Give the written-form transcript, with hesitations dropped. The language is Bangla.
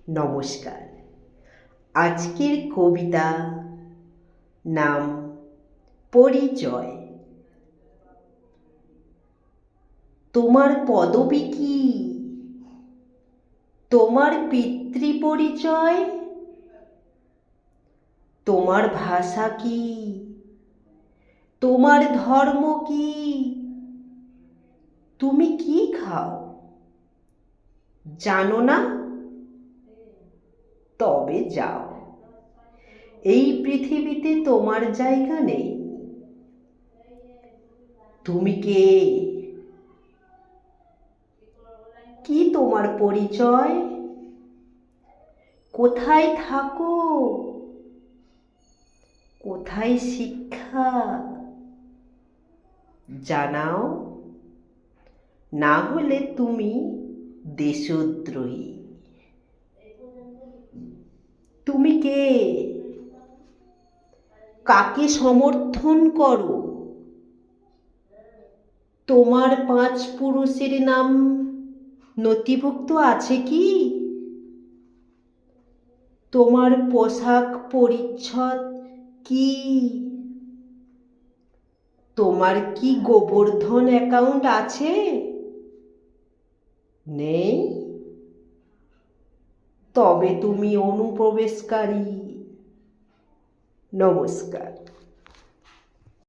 নমস্কার। আজকের কবিতা নাম পরিচয়। তোমার পদবী কি? তোমার পিতৃ পরিচয়? তোমার ভাষা কি? তোমার ধর্ম কি? তুমি কি খাও জানো না? তবে যাও, এই পৃথিবীতে তোমার জায়গা নেই। তুমি কে? কি তোমার পরিচয়? কোথায় থাকো? কোথায় শিক্ষা? জানাও, না হলে তুমি দেশদ্রোহী। তুমি কে? কাকে সমর্থন করো? তোমার 5 পুরুষের নাম নথিভুক্ত আছে কি? তোমার পোশাক পরিচ্ছদ কি? তোমার কি গোবর্ধন অ্যাকাউন্ট আছে? নেই? তবে তুমি অনুপ্রবেশকারী। নমস্কার।